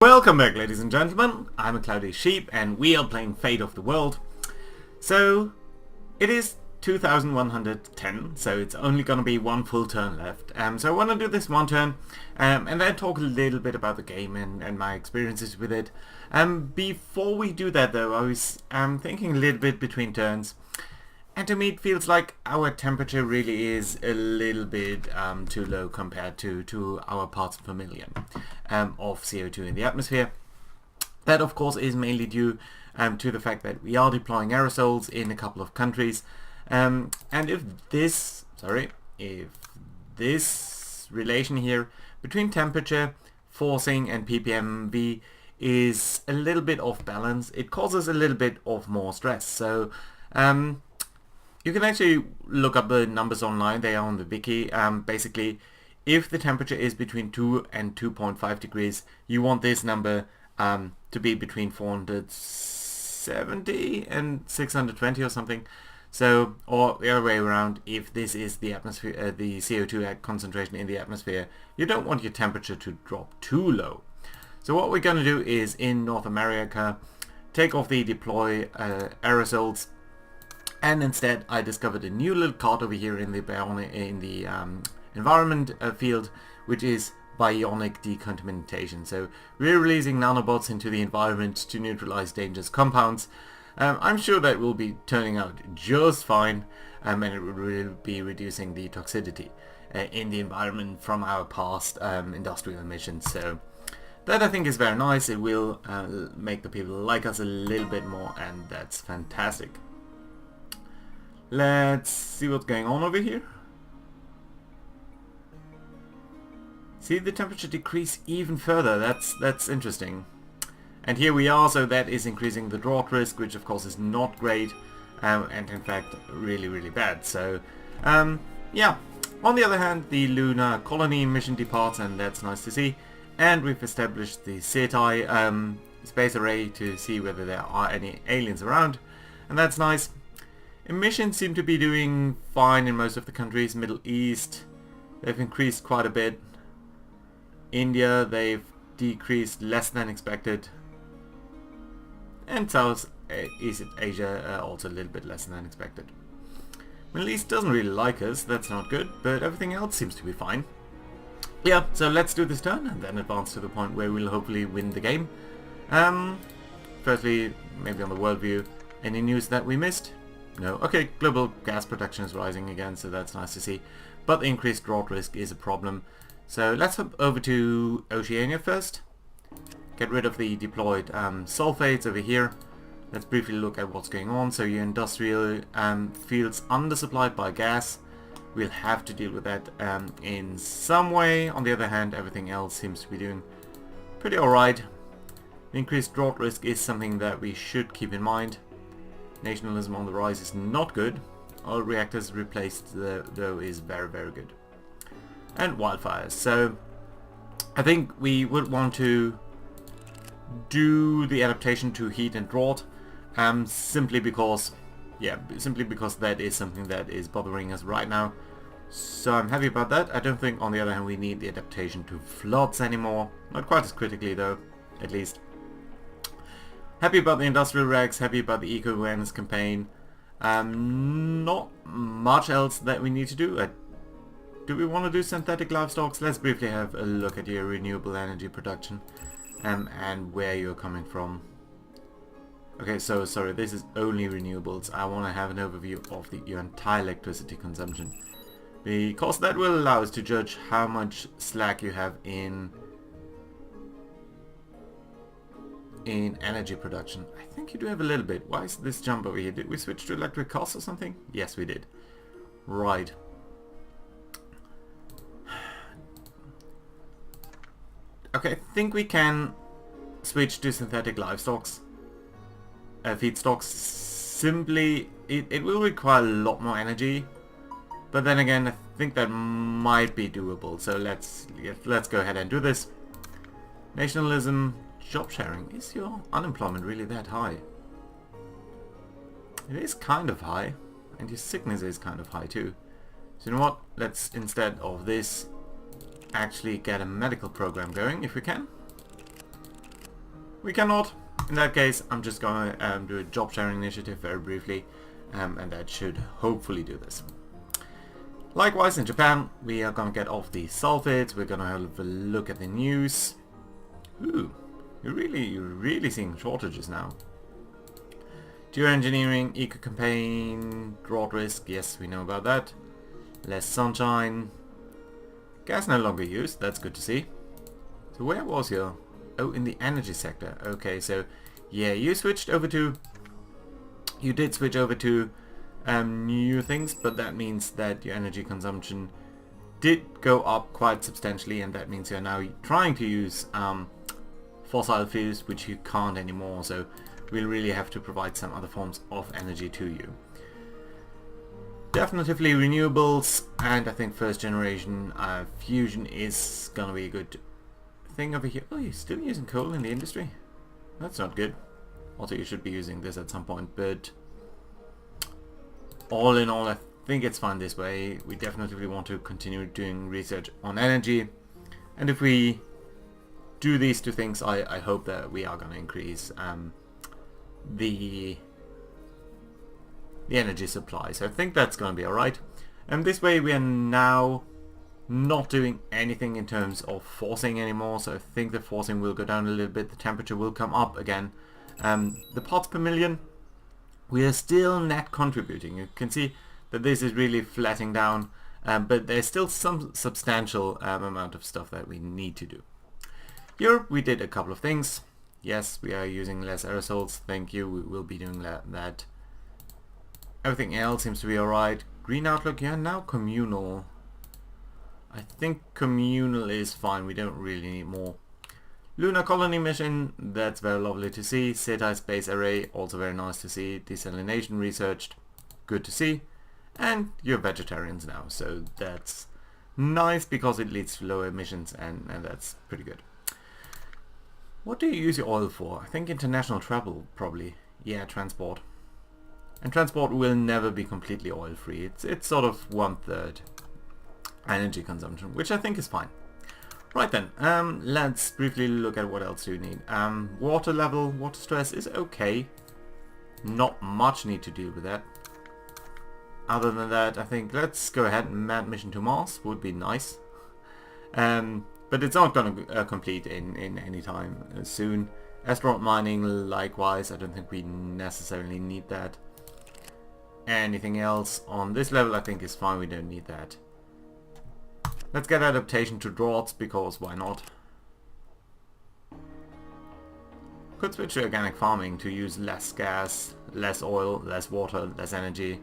Welcome back, ladies and gentlemen. I'm a Cloudy Sheep and we are playing Fate of the World. So it is 2110, so it's only gonna be one full turn left. So I want to do this one turn and then talk a little bit about the game and my experiences with it. Before we do that though, I was thinking a little bit between turns. And to me it feels like our temperature really is a little bit too low compared to our parts per million of CO2 in the atmosphere. That of course is mainly due to the fact that we are deploying aerosols in a couple of countries. And if this relation here between temperature, forcing and ppmv is a little bit off balance, it causes a little bit of more stress. So you can actually look up the numbers online, they are on the wiki. Basically, if the temperature is between 2 and 2.5 degrees, you want this number to be between 470 and 620 or something. So, or the other way around, if this is the atmosphere, the CO2 concentration in the atmosphere, you don't want your temperature to drop too low. So what we're going to do is, in North America, take off the deploy aerosols. And instead I discovered a new little card over here in the environment field, which is bionic decontamination. So we're releasing nanobots into the environment to neutralize dangerous compounds. I'm sure that will be turning out just fine, and it will be reducing the toxicity in the environment from our past industrial emissions. So that I think is very nice. It will make the people like us a little bit more, and that's fantastic. Let's see what's going on over here. See the temperature decrease even further. That's interesting. And here we are, so that is increasing the drought risk, which of course is not great, and in fact really bad. So yeah. On the other hand, the lunar colony mission departs, and that's nice to see. And we've established the SETI space array to see whether there are any aliens around, and that's nice. Emissions seem to be doing fine in most of the countries. Middle East, they've increased quite a bit. India, they've decreased less than expected. And South East Asia, also a little bit less than expected. Middle East doesn't really like us, that's not good, but everything else seems to be fine. Yeah, so let's do this turn and then advance to the point where we'll hopefully win the game. Firstly, maybe on the worldview, any news that we missed? No. Okay, global gas production is rising again, so that's nice to see. But the increased drought risk is a problem. So let's hop over to Oceania first. Get rid of the deployed sulfates over here. Let's briefly look at what's going on. So your industrial fields undersupplied by gas. We'll have to deal with that in some way. On the other hand, everything else seems to be doing pretty alright. The increased drought risk is something that we should keep in mind. Nationalism on the rise is not good. All reactors replaced though is very good. And wildfires. So I think we would want to do the adaptation to heat and drought, simply because that is something that is bothering us right now. So I'm happy about that. I don't think on the other hand we need the adaptation to floods anymore. Not quite as critically though, at least. Happy about the industrial regs, happy about the eco-awareness campaign. Not much else that we need to do. Do we want to do synthetic livestock? Let's briefly have a look at your renewable energy production and where you're coming from. Okay, so sorry, this is only renewables. I want to have an overview of your entire electricity consumption, because that will allow us to judge how much slack you have in energy production. I think you do have a little bit. Why is this jump over here? Did we switch to electric cars or something? Yes, we did. Right. Okay, I think we can switch to synthetic livestocks. Feedstocks. Simply, it will require a lot more energy. But then again, I think that might be doable. So let's go ahead and do this. Nationalism. Job sharing. Is your unemployment really that high? It is kind of high, and your sickness is kind of high too. So you know what? Let's, instead of this, actually get a medical program going if we can. We cannot. In that case, I'm just gonna do a job sharing initiative very briefly, and that should hopefully do this. Likewise, in Japan, we are gonna get off the sulfates. We're gonna have a look at the news. Ooh, you're really seeing shortages now. Geoengineering, eco-campaign, drought risk. Yes, we know about that. Less sunshine. Gas no longer used. That's good to see. So where was your... Oh, in the energy sector. Okay, so yeah, you did switch over to new things, but that means that your energy consumption did go up quite substantially, and that means you're now trying to use fossil fuels, which you can't anymore, so we'll really have to provide some other forms of energy to you. Definitively renewables, and I think first generation fusion is gonna be a good thing over here. Oh, you're still using coal in the industry? That's not good. Also, you should be using this at some point, but all in all, I think it's fine this way. We definitely want to continue doing research on energy, and if we do these two things, I hope that we are going to increase the energy supply. So I think that's going to be alright. And this way we are now not doing anything in terms of forcing anymore, so I think the forcing will go down a little bit, the temperature will come up again. The parts per million, we are still net contributing. You can see that this is really flattening down, but there's still some substantial amount of stuff that we need to do. Here we did a couple of things. Yes, we are using less aerosols, thank you, we will be doing that. Everything else seems to be alright. Green outlook, yeah, now communal. I think communal is fine, we don't really need more. Lunar colony mission, that's very lovely to see. SETI space array, also very nice to see. Desalination researched, good to see. And you're vegetarians now, so that's nice because it leads to lower emissions, and that's pretty good. What do you use your oil for? I think international travel, probably. Yeah, transport. And transport will never be completely oil free. It's sort of 1/3 energy consumption, which I think is fine. Right then, let's briefly look at what else you need. Water level, water stress is okay. Not much need to deal with that. Other than that, I think let's go ahead and manned mission to Mars would be nice. But it's not going to complete in any time soon. Asteroid mining, likewise, I don't think we necessarily need that. Anything else on this level I think is fine, we don't need that. Let's get adaptation to droughts, because why not? Could switch to organic farming to use less gas, less oil, less water, less energy.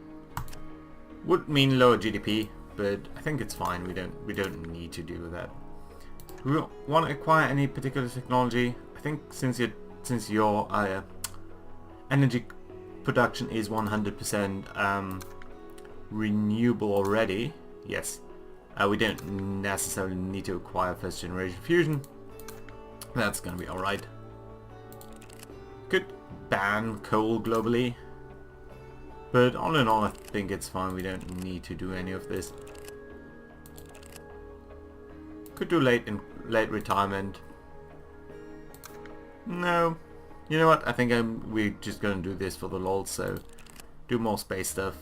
Would mean lower GDP, but I think it's fine, we don't need to deal with that. Do we want to acquire any particular technology? I think since your energy production is 100% renewable already, yes, we don't necessarily need to acquire first generation fusion. That's gonna be alright. Could ban coal globally, but all in all I think it's fine, we don't need to do any of this. Could do late retirement. No, you know what, I think we're just gonna do this for the lol, so do more space stuff,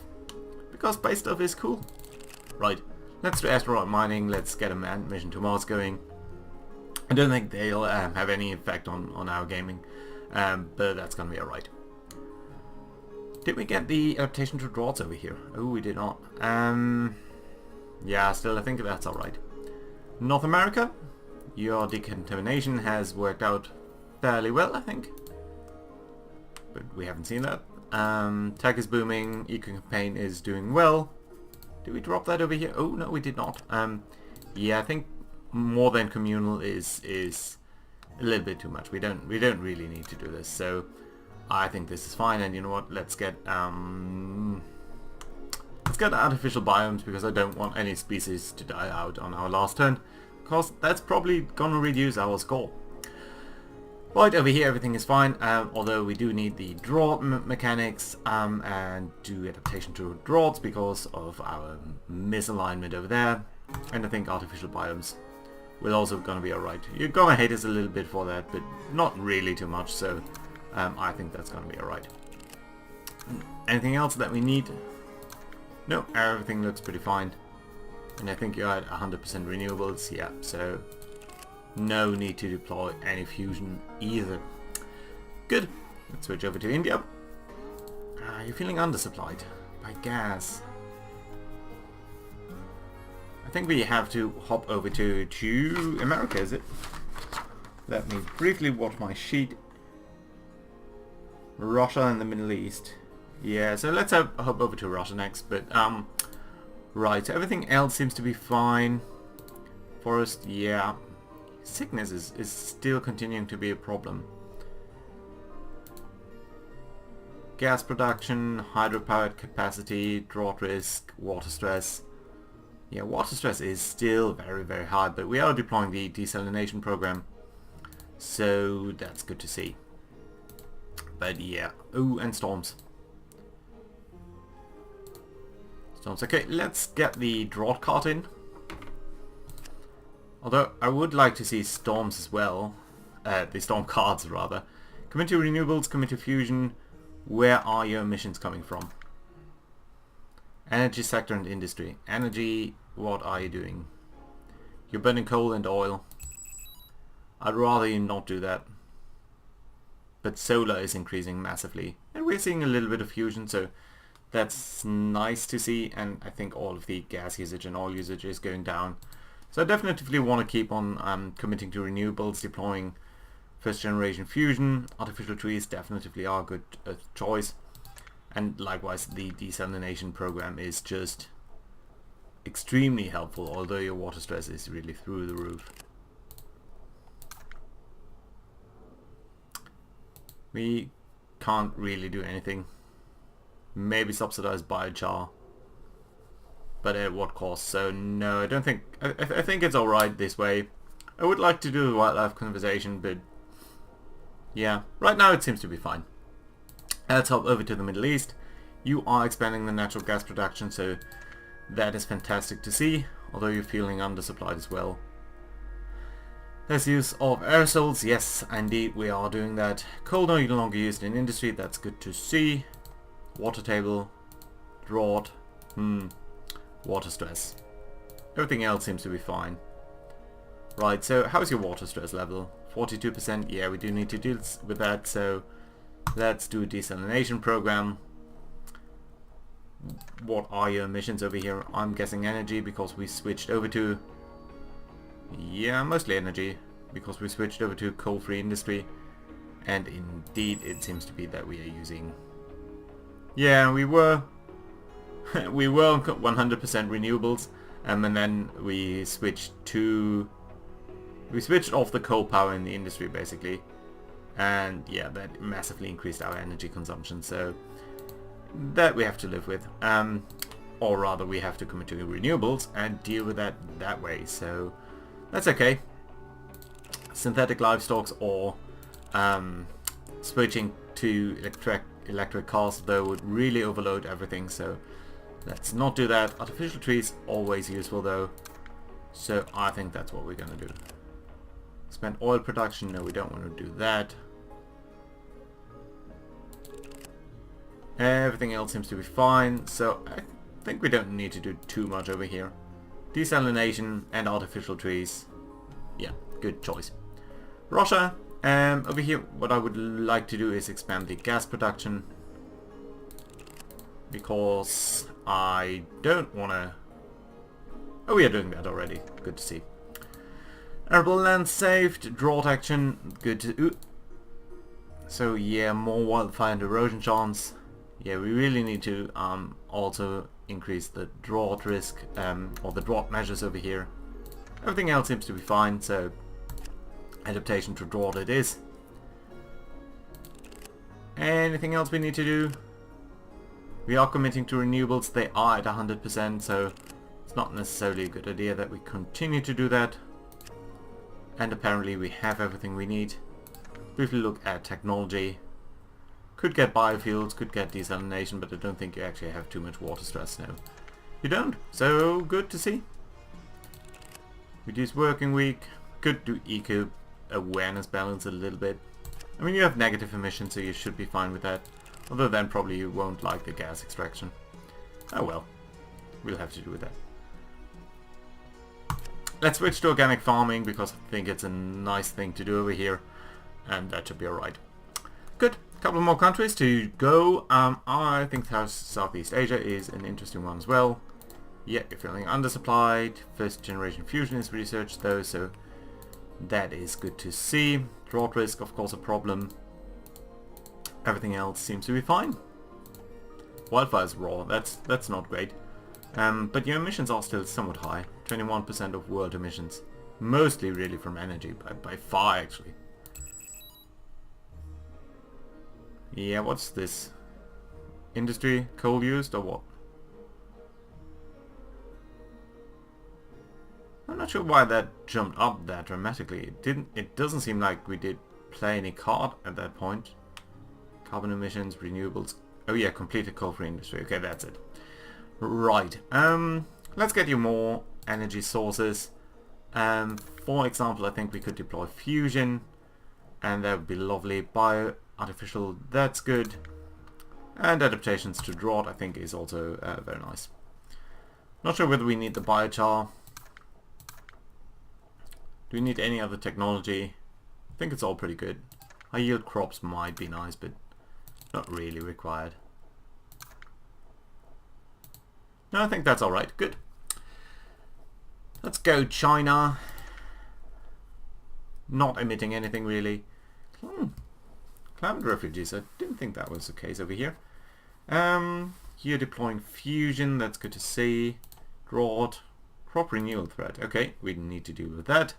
because space stuff is cool. Right, let's do asteroid mining, let's get a manned mission to Mars going. I don't think they'll have any effect on our gaming, but that's gonna be alright. Did we get the adaptation to droughts over here? Oh, we did not. Yeah, still I think that's alright. North America, your decontamination has worked out fairly well, I think. But we haven't seen that. Tech is booming, eco-campaign is doing well. Did we drop that over here? Oh no, we did not. Yeah, I think more than communal is a little bit too much. We don't really need to do this, so I think this is fine. And you know what? Let's get artificial biomes, because I don't want any species to die out on our last turn, because that's probably gonna reduce our score. Right, over here everything is fine, although we do need the drought mechanics and do adaptation to droughts because of our misalignment over there, and I think artificial biomes we're also gonna be alright. You're gonna hate us a little bit for that, but not really too much, so I think that's gonna be alright. Anything else that we need? No, everything looks pretty fine. And I think you're at 100% renewables, yeah, so no need to deploy any fusion either. Good. Let's switch over to India. You're feeling undersupplied by gas. I think we have to hop over to America, is it? Let me briefly watch my sheet. Russia and the Middle East. Yeah, so let's hop over to Russia next, but right, so everything else seems to be fine. Forest, yeah. Sickness is still continuing to be a problem. Gas production, hydropower capacity, drought risk, water stress. Yeah, water stress is still very, very high, but we are deploying the desalination program, so that's good to see. But yeah, oh, and storms. Storms, okay, let's get the drought card in. Although I would like to see storms as well, the storm cards rather. Commit to renewables, commit to fusion. Where are your emissions coming from? Energy sector and industry. Energy, what are you doing? You're burning coal and oil. I'd rather you not do that. But solar is increasing massively. And we're seeing a little bit of fusion, so that's nice to see. And I think all of the gas usage and oil usage is going down. So I definitely want to keep on committing to renewables, deploying first generation fusion. Artificial trees definitely are a good choice, and likewise the desalination program is just extremely helpful, although your water stress is really through the roof. We can't really do anything. Maybe subsidize biochar, but at what cost? So no, I don't think, I think it's alright this way. I would like to do a wildlife conservation, but yeah, right now it seems to be fine. Let's hop over to the Middle East. You are expanding the natural gas production, so that is fantastic to see, although you're feeling undersupplied as well. There's use of aerosols, yes, indeed we are doing that. Coal no longer used in industry, that's good to see. Water table, drought, water stress. Everything else seems to be fine. Right, so how's your water stress level? 42%, yeah, we do need to deal with that, so let's do a desalination program. What are your emissions over here? I'm guessing energy, because we switched over to... yeah, mostly energy, because we switched over to coal-free industry. And indeed, it seems to be that we are using... yeah, we were... we were on 100% renewables, and then we switched to... we switched off the coal power in the industry, basically. And yeah, that massively increased our energy consumption, so that we have to live with. Or rather, we have to commit to renewables and deal with that way, so that's okay. Synthetic livestock or switching to electric cars, though, would really overload everything, so let's not do that. Artificial trees, always useful though, so I think that's what we're gonna do. Spend oil production, no, we don't want to do that. Everything else seems to be fine, so I think we don't need to do too much over here. Desalination and artificial trees, yeah, good choice. Russia, over here what I would like to do is expand the gas production, because I don't want to... oh, we are doing that already, good to see. Arable land saved, drought action, good to... so yeah, more wildfire and erosion chance. Yeah, we really need to also increase the drought risk, or the drought measures over here. Everything else seems to be fine, so adaptation to drought it is. Anything else we need to do? We are committing to renewables, they are at 100%, so it's not necessarily a good idea that we continue to do that. And apparently we have everything we need. Briefly look at technology. Could get biofuels, could get desalination, but I don't think you actually have too much water stress now. You don't, so good to see. Reduce working week. Could do eco awareness balance a little bit. I mean, you have negative emissions, so you should be fine with that. Although then probably you won't like the gas extraction. Oh well. We'll have to do with that. Let's switch to organic farming because I think it's a nice thing to do over here. And that should be alright. Good. Couple more countries to go. I think Southeast Asia is an interesting one as well. Yeah, you're feeling undersupplied. First generation fusion is researched though, so that is good to see. Drought risk, of course, a problem. Everything else seems to be fine. Wildfires raw, that's not great. But your emissions are still somewhat high. 21% of world emissions. Mostly really from energy, by far actually. Yeah, what's this? Industry? Coal used or what? I'm not sure why that jumped up that dramatically. It doesn't seem like we did play any card at that point. Carbon emissions, renewables. Oh yeah, completed coal-free industry. Okay, that's it. Right. Let's get you more energy sources. For example, I think we could deploy fusion, and that would be lovely. Bio, artificial, that's good. And adaptations to drought, I think, is also very nice. Not sure whether we need the biochar. Do we need any other technology? I think it's all pretty good. High yield crops might be nice, but not really required. No, I think that's alright. Good. Let's go China. Not emitting anything really. Climate refugees. I didn't think that was the case over here. Here deploying fusion. That's good to see. Drought. Crop renewal threat. Okay, we need to deal with that.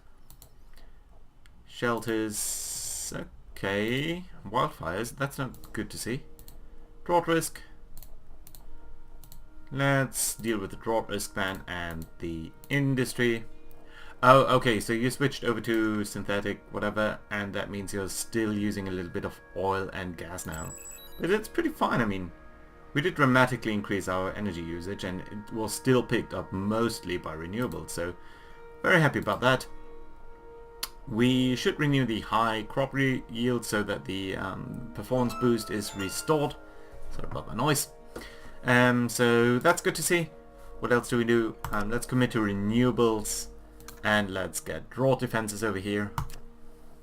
Shelters. Okay. Wildfires. That's not good to see. Drought risk. Let's deal with the drought risk then and the industry. Oh, okay, so you switched over to synthetic whatever, and that means you're still using a little bit of oil and gas now. But it's pretty fine. I mean, we did dramatically increase our energy usage and it was still picked up mostly by renewables, so very happy about that. We should renew the high crop yield so that the performance boost is restored. Sorry about the noise. So that's good to see. What else do we do? Let's commit to renewables and let's get drought defenses over here.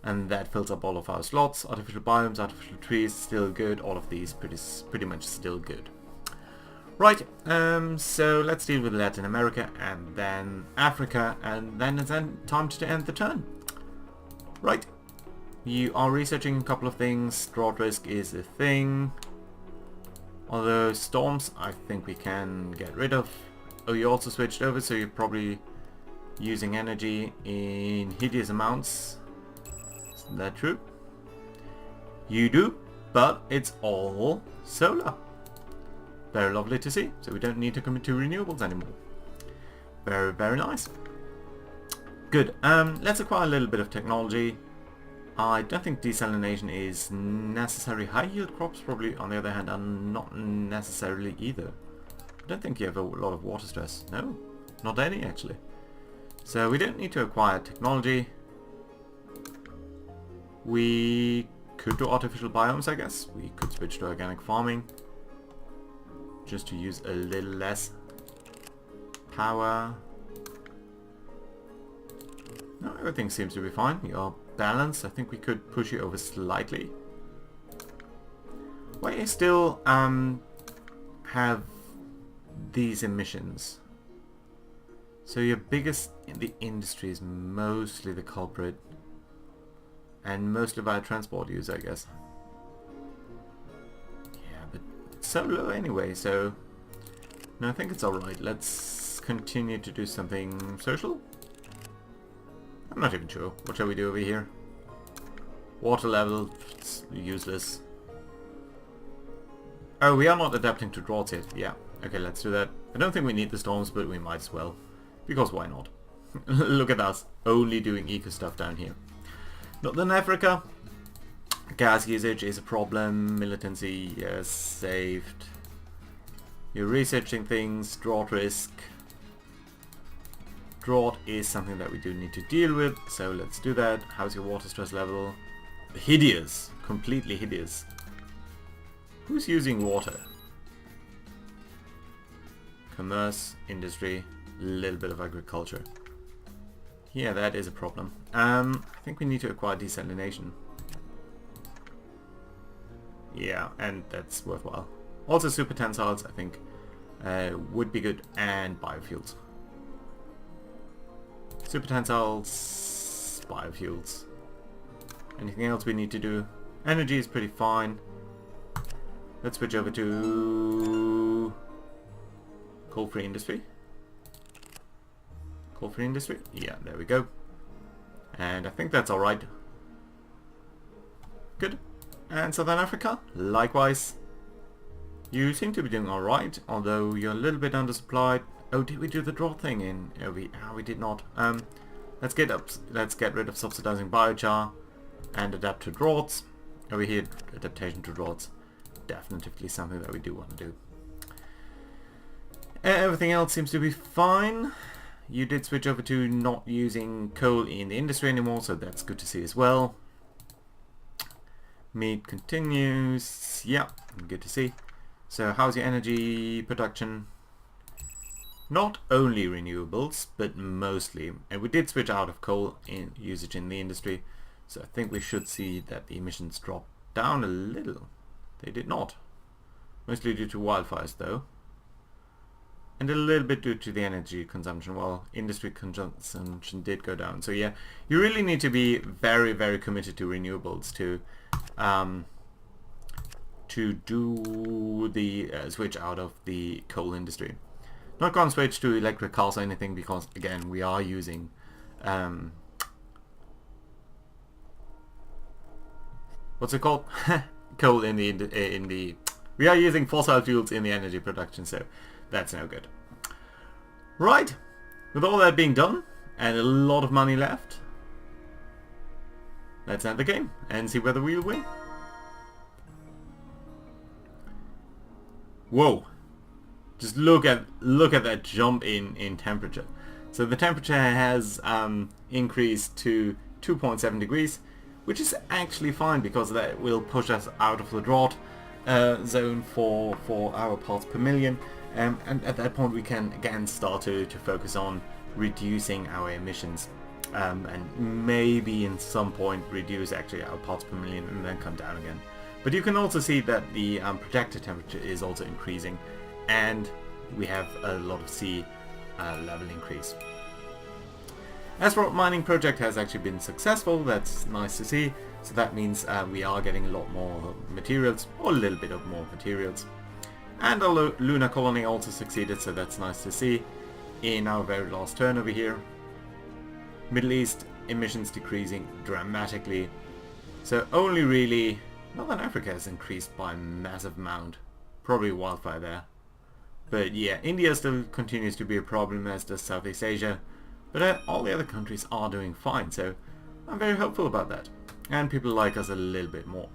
And that fills up all of our slots. Artificial biomes, artificial trees, still good. All of these pretty much still good. Right, so let's deal with Latin America and then Africa, and then it's time to end the turn. Right, you are researching a couple of things. Drought risk is a thing. Although storms, I think we can get rid of. Oh, you also switched over, so you're probably using energy in hideous amounts. Isn't that true? You do, but it's all solar. Very lovely to see. So we don't need to commit to renewables anymore. Very, very nice. Good. Let's acquire a little bit of technology. I don't think desalination is necessary. High yield crops probably, on the other hand, are not necessarily either. I don't think you have a lot of water stress. No, not any actually. So we don't need to acquire technology. We could do artificial biomes, I guess. We could switch to organic farming. Just to use a little less power. No, everything seems to be fine. You're balanced. I think we could push you over slightly. Why you still have these emissions? So your biggest in the industry is mostly the culprit. And mostly via transport use, I guess. Yeah, but it's so low anyway, so no, I think it's alright. Let's continue to do something social. I'm not even sure. What shall we do over here? Water level, it's useless. Oh, we are not adapting to droughts yet. Yeah, okay, let's do that. I don't think we need the storms, but we might as well. Because why not? Look at us, only doing eco stuff down here. Northern Africa. Gas usage is a problem. Militancy, yes, saved. You're researching things. Drought risk. drought is something that we do need to deal with, so let's do that. How's your water stress level? Hideous. Completely hideous. Who's using water? Commerce, industry, a little bit of agriculture. Yeah, that is a problem. I think we need to acquire desalination. Yeah, and that's worthwhile. Also super tensiles, I think, would be good, and biofuels. Super tensiles, biofuels. Anything else we need to do? Energy is pretty fine. Let's switch over to coal-free industry. Coal-free industry? Yeah, there we go. And I think that's alright. Good. And Southern Africa, likewise. You seem to be doing alright, although you're a little bit undersupplied. Oh, did we do the drought thing in? Oh, we did not. Let's get rid of subsidizing biochar and adapt to droughts. Over here, adaptation to droughts. Definitively something that we do want to do. Everything else seems to be fine. You did switch over to not using coal in the industry anymore, so that's good to see as well. Meat continues. Yeah, good to see. So how's your energy production? Not only renewables, but mostly. And we did switch out of coal in usage in the industry, so I think we should see that the emissions drop down a little. They did not. Mostly due to wildfires though. And a little bit due to the energy consumption. Well, industry consumption did go down. So yeah, you really need to be very, very committed to renewables to do the switch out of the coal industry. Not going to switch to electric cars or anything, because again we are using what's it called? Coal in the we are using fossil fuels in the energy production, so that's no good. Right, with all that being done and a lot of money left, let's end the game and see whether we'll win. Whoa! Just look at that jump in temperature. So the temperature has increased to 2.7 degrees, which is actually fine because that will push us out of the drought zone for our parts per million, and at that point we can again start to focus on reducing our emissions, and maybe in some point reduce actually our parts per million and then come down again. But you can also see that the projected temperature is also increasing, and we have a lot of sea level increase. Asteroid mining project has actually been successful. That's nice to see. So that means we are getting a lot more materials, or a little bit of more materials. And our lunar colony also succeeded, so that's nice to see. In our very last turn over here, Middle East emissions decreasing dramatically. So only really Northern Africa has increased by a massive amount. Probably wildfire there. But yeah, India still continues to be a problem, as does Southeast Asia. But all the other countries are doing fine, so I'm very hopeful about that. And people like us a little bit more.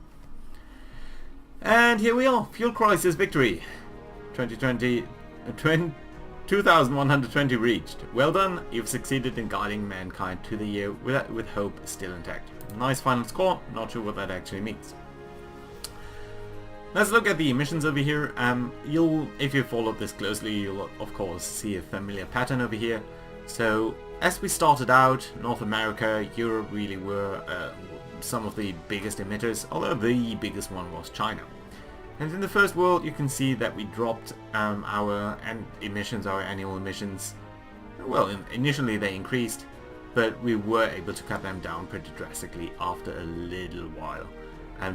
And here we are, fuel crisis victory. 2120 reached. Well done, you've succeeded in guiding mankind to the year with hope still intact. Nice final score, not sure what that actually means. Let's look at the emissions over here. If you followed this closely, you'll of course see a familiar pattern over here. So as we started out, North America, Europe really were some of the biggest emitters, although the biggest one was China. And in the first world you can see that we dropped our annual emissions. Well, initially they increased, but we were able to cut them down pretty drastically after a little while.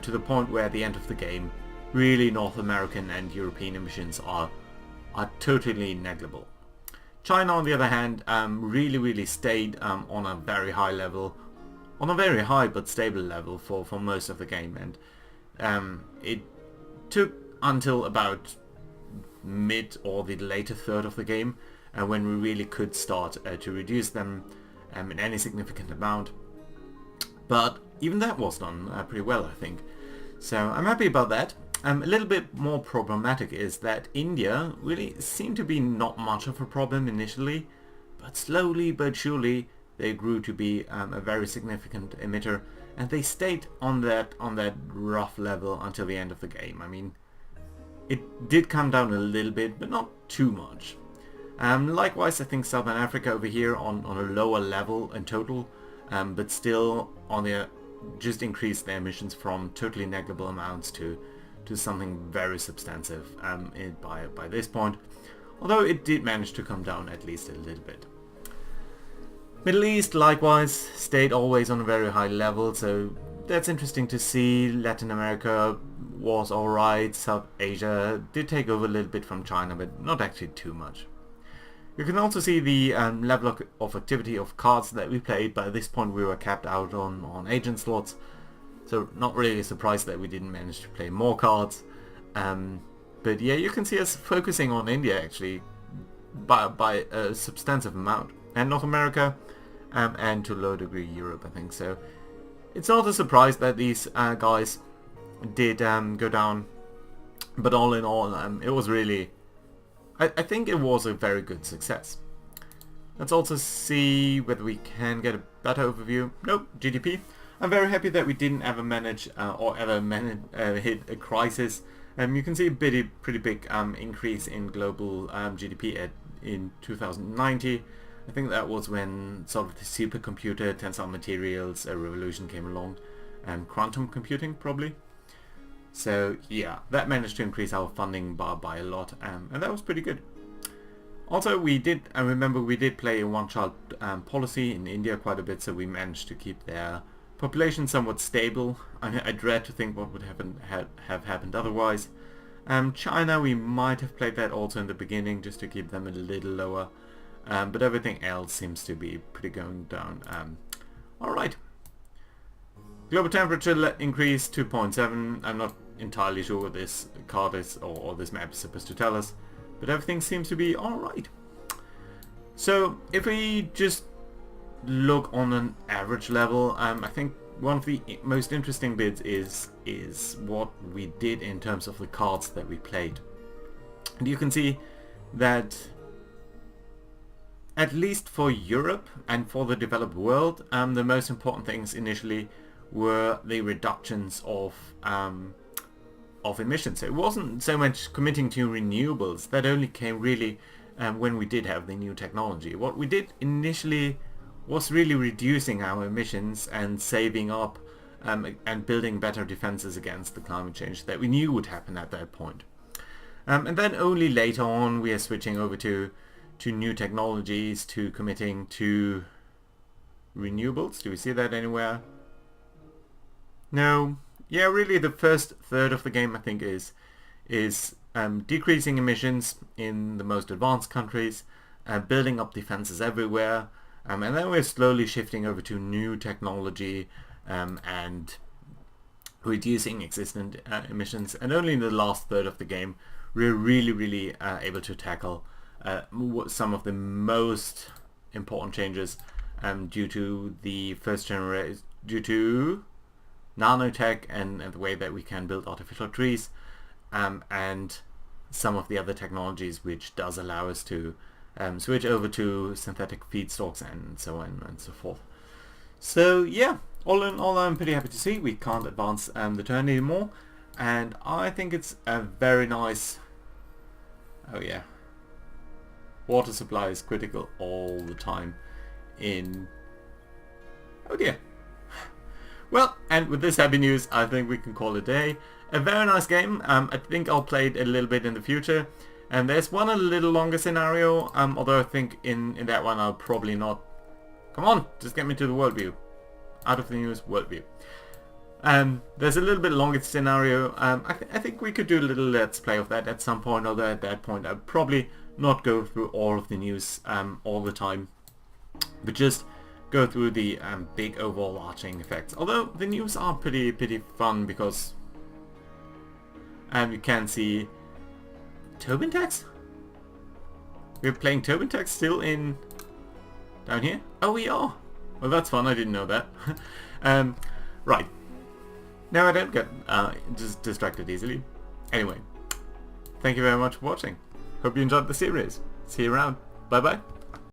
To the point where at the end of the game, really North American and European emissions are totally negligible. China, on the other hand, really stayed on a very high level, on a very high but stable level for most of the game, and it took until about mid or the later third of the game when we really could start to reduce them in any significant amount. But even that was done pretty well, I think. So I'm happy about that. A little bit more problematic is that India really seemed to be not much of a problem initially, but slowly but surely they grew to be a very significant emitter, and they stayed on that rough level until the end of the game. I mean, it did come down a little bit, but not too much. Likewise, I think Southern Africa over here on a lower level in total, but still on the just increased their emissions from totally negligible amounts to something very substantive by this point. Although it did manage to come down at least a little bit. Middle East, likewise, stayed always on a very high level, so that's interesting to see. Latin America was alright. South Asia did take over a little bit from China, but not actually too much. You can also see the level of activity of cards that we played. By this point we were capped out on agent slots, so not really surprised that we didn't manage to play more cards. But yeah, you can see us focusing on India actually by a substantive amount, and North America, and to a low degree Europe, I think. So it's not a surprise that these guys did go down, but all in all, it was really, I think it was a very good success. Let's also see whether we can get a better overview. Nope, GDP. I'm very happy that we didn't ever manage or ever hit a crisis. You can see a pretty big increase in global GDP in 2090. I think that was when sort of the supercomputer, tensile materials revolution came along, and quantum computing probably. So yeah, that managed to increase our funding by a lot, and that was pretty good. Also, I remember we did play a one-child policy in India quite a bit, so we managed to keep their population somewhat stable. I dread to think what would have happened otherwise. China, we might have played that also in the beginning just to keep them a little lower, but everything else seems to be pretty going down. Alright. Global temperature increase 2.7. I'm not entirely sure what this card is or this map is supposed to tell us, but everything seems to be alright. So if we just look on an average level, I think one of the most interesting bits is what we did in terms of the cards that we played. And you can see that at least for Europe and for the developed world, the most important things initially were the reductions of emissions. So it wasn't so much committing to renewables. That only came really when we did have the new technology. What we did initially was really reducing our emissions and saving up and building better defenses against the climate change that we knew would happen at that point. And then only later on we are switching over to new technologies, to committing to renewables. Do we see that anywhere? No. Yeah, really the first third of the game I think is decreasing emissions in the most advanced countries, building up defenses everywhere, and then we're slowly shifting over to new technology and reducing existing emissions, and only in the last third of the game we're really able to tackle some of the most important changes due to the first generation, due to nanotech and the way that we can build artificial trees, and some of the other technologies which does allow us to switch over to synthetic feedstocks and so on and so forth. So yeah, all in all I'm pretty happy to see we can't advance the turn anymore, and I think it's a very nice, oh yeah, water supply is critical all the time in, oh dear. Well, and with this happy news, I think we can call it a day. A very nice game. I think I'll play it a little bit in the future. And there's one a little longer scenario, although I think in that one I'll probably not... Come on, just get me to the world view. Out of the news, world view. There's a little bit longer scenario. I think we could do a little let's play of that at some point, although at that point I'd probably not go through all of the news all the time, but just go through the big overall arching effects. Although the news are pretty fun because you can see Tobin Tax? We're playing Tobin Tax still in down here? Oh, we are! Well, that's fun, I didn't know that. Right. Now I don't get just distracted easily. Anyway, thank you very much for watching. Hope you enjoyed the series. See you around. Bye bye.